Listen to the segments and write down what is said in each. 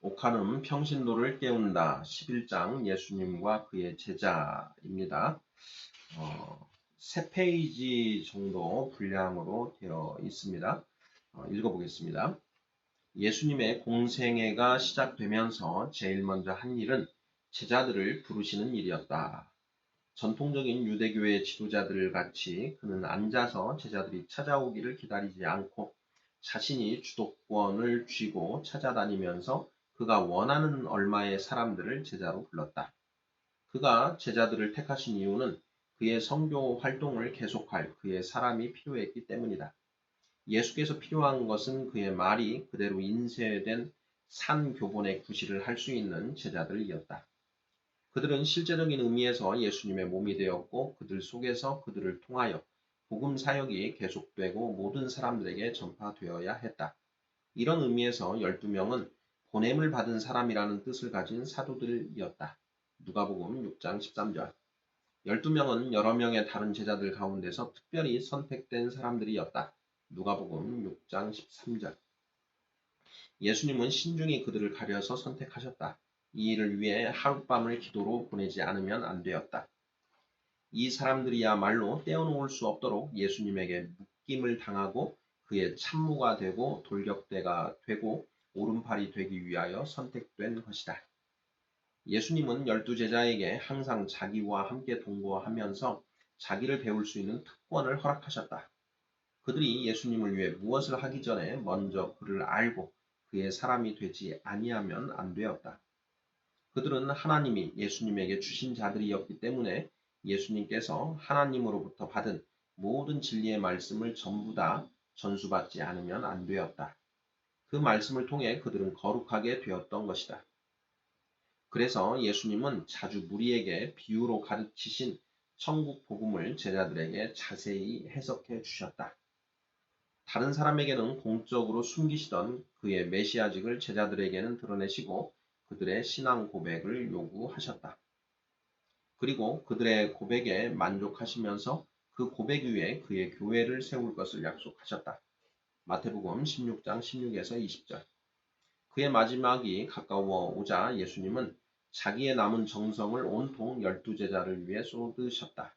오카는 평신도를 깨운다. 11장 예수님과 그의 제자입니다. 세 페이지 정도 분량으로 되어 있습니다. 읽어보겠습니다. 예수님의 공생애가 시작되면서 제일 먼저 한 일은 제자들을 부르시는 일이었다. 전통적인 유대교의 지도자들 같이 그는 앉아서 제자들이 찾아오기를 기다리지 않고 자신이 주도권을 쥐고 찾아다니면서 그가 원하는 얼마의 사람들을 제자로 불렀다. 그가 제자들을 택하신 이유는 그의 선교 활동을 계속할 그의 사람이 필요했기 때문이다. 예수께서 필요한 것은 그의 말이 그대로 인쇄된 산교본의 구실을 할 수 있는 제자들이었다. 그들은 실제적인 의미에서 예수님의 몸이 되었고 그들 속에서 그들을 통하여 복음 사역이 계속되고 모든 사람들에게 전파되어야 했다. 이런 의미에서 12명은 보냄을 받은 사람이라는 뜻을 가진 사도들이었다. 누가복음 6장 13절. 12명은 여러 명의 다른 제자들 가운데서 특별히 선택된 사람들이었다. 누가복음 6장 13절. 예수님은 신중히 그들을 가려서 선택하셨다. 이 일을 위해 하룻밤을 기도로 보내지 않으면 안 되었다. 이 사람들이야말로 떼어놓을 수 없도록 예수님에게 묶임을 당하고 그의 참모가 되고 돌격대가 되고 오른팔이 되기 위하여 선택된 것이다. 예수님은 12제자에게 항상 자기와 함께 동거하면서 자기를 배울 수 있는 특권을 허락하셨다. 그들이 예수님을 위해 무엇을 하기 전에 먼저 그를 알고 그의 사람이 되지 아니하면 안 되었다. 그들은 하나님이 예수님에게 주신 자들이었기 때문에 예수님께서 하나님으로부터 받은 모든 진리의 말씀을 전부 다 전수받지 않으면 안 되었다. 그 말씀을 통해 그들은 거룩하게 되었던 것이다. 그래서 예수님은 자주 무리에게 비유로 가르치신 천국 복음을 제자들에게 자세히 해석해 주셨다. 다른 사람에게는 공적으로 숨기시던 그의 메시아직을 제자들에게는 드러내시고 그들의 신앙 고백을 요구하셨다. 그리고 그들의 고백에 만족하시면서 그 고백 위에 그의 교회를 세울 것을 약속하셨다. 마태복음 16장 16에서 20절. 그의 마지막이 가까워 오자 예수님은 자기의 남은 정성을 온통 12제자를 위해 쏟으셨다.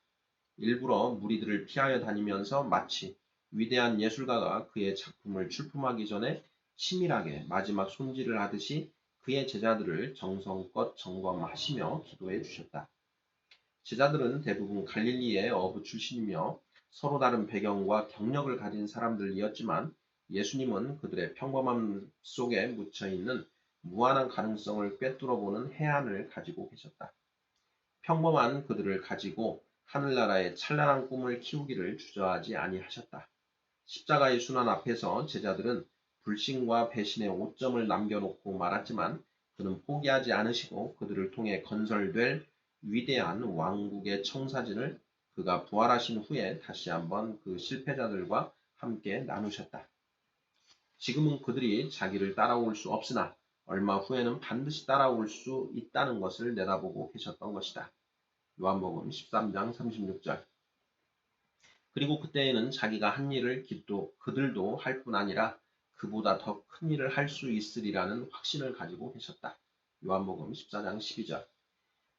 일부러 무리들을 피하여 다니면서 마치 위대한 예술가가 그의 작품을 출품하기 전에 치밀하게 마지막 손질을 하듯이 그의 제자들을 정성껏 점검하시며 기도해 주셨다. 제자들은 대부분 갈릴리의 어부 출신이며 서로 다른 배경과 경력을 가진 사람들이었지만 예수님은 그들의 평범함 속에 묻혀있는 무한한 가능성을 꿰뚫어보는 해안을 가지고 계셨다. 평범한 그들을 가지고 하늘나라의 찬란한 꿈을 키우기를 주저하지 아니하셨다. 십자가의 순환 앞에서 제자들은 불신과 배신의 오점을 남겨놓고 말았지만 그는 포기하지 않으시고 그들을 통해 건설될 위대한 왕국의 청사진을 그가 부활하신 후에 다시 한번 그 실패자들과 함께 나누셨다. 지금은 그들이 자기를 따라올 수 없으나 얼마 후에는 반드시 따라올 수 있다는 것을 내다보고 계셨던 것이다. 요한복음 13장 36절. 그리고 그때에는 자기가 한 일을 그들도 할 뿐 아니라 그보다 더 큰 일을 할 수 있으리라는 확신을 가지고 계셨다. 요한복음 14장 12절.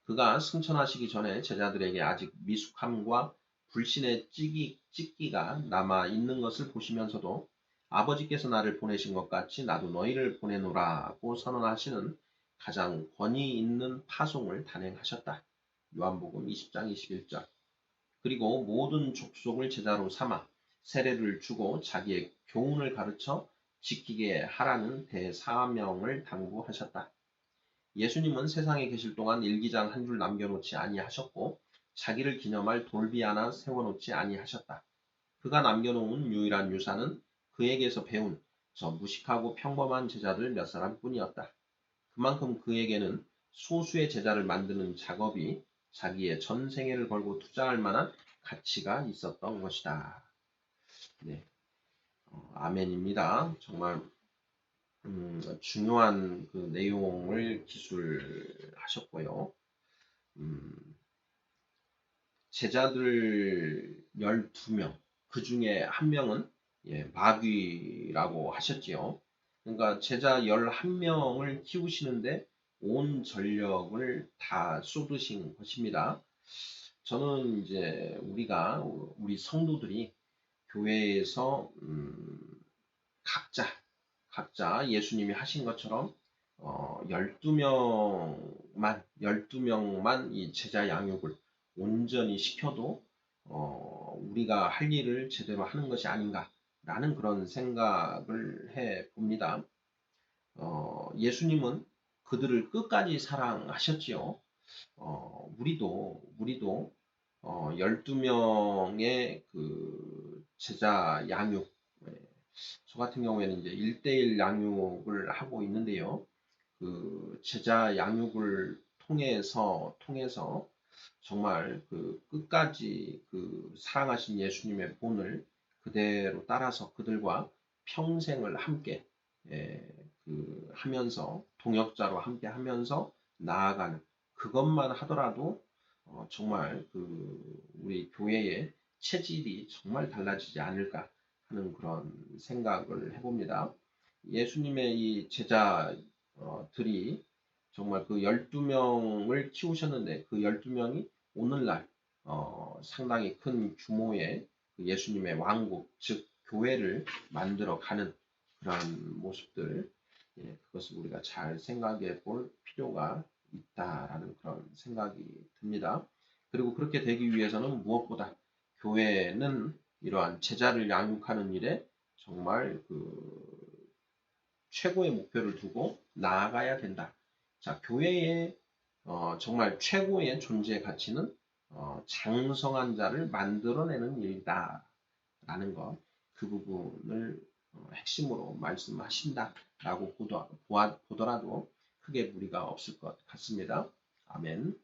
그가 승천하시기 전에 제자들에게 아직 미숙함과 불신의 찌기가 남아 있는 것을 보시면서도 아버지께서 나를 보내신 것 같이 나도 너희를 보내노라고 선언하시는 가장 권위 있는 파송을 단행하셨다. 요한복음 20장 21절. 그리고 모든 족속을 제자로 삼아 세례를 주고 자기의 교훈을 가르쳐 지키게 하라는 대사명을 당부하셨다. 예수님은 세상에 계실 동안 일기장 한 줄 남겨놓지 아니하셨고 자기를 기념할 돌비 하나 세워놓지 아니하셨다. 그가 남겨놓은 유일한 유산은 그에게서 배운 저 무식하고 평범한 제자들 몇 사람뿐이었다. 그만큼 그에게는 소수의 제자를 만드는 작업이 자기의 전 생애를 걸고 투자할 만한 가치가 있었던 것이다. 네, 아멘입니다. 정말 중요한 그 내용을 기술하셨고요. 제자들 12명, 그 중에 한 명은 마귀라고 하셨지요. 그러니까 제자 11명을 키우시는데 온 전력을 다 쏟으신 것입니다. 저는 이제 우리 성도들이 교회에서 각자 예수님이 하신 것처럼 12명만 이 제자 양육을 온전히 시켜도 우리가 할 일을 제대로 하는 것이 아닌가라는 그런 생각을 해 봅니다. 예수님은 그들을 끝까지 사랑하셨지요. 우리도 12명의 그 제자 양육, 예, 저 같은 경우에는 이제 1대1 양육을 하고 있는데요. 그 제자 양육을 통해서 정말 그 끝까지 그 사랑하신 예수님의 본을 그대로 따라서 그들과 평생을 함께 그 하면서 동역자로 함께 하면서 나아가는 그것만 하더라도 정말 그 우리 교회의 체질이 정말 달라지지 않을까 하는 그런 생각을 해봅니다. 예수님의 이 제자들이 정말 그 12명을 키우셨는데 그 12명이 오늘날 상당히 큰 규모의 그 예수님의 왕국, 즉 교회를 만들어 가는 그런 모습들, 그것을 우리가 잘 생각해 볼 필요가 있다라는 그런 생각이 듭니다. 그리고 그렇게 되기 위해서는 무엇보다 교회는 이러한 제자를 양육하는 일에 정말 그 최고의 목표를 두고 나아가야 된다. 자, 교회의 정말 최고의 존재 가치는 장성한 자를 만들어내는 일이다라는 것, 그 부분을 핵심으로 말씀하신다라고 보더라도 크게 무리가 없을 것 같습니다. 아멘.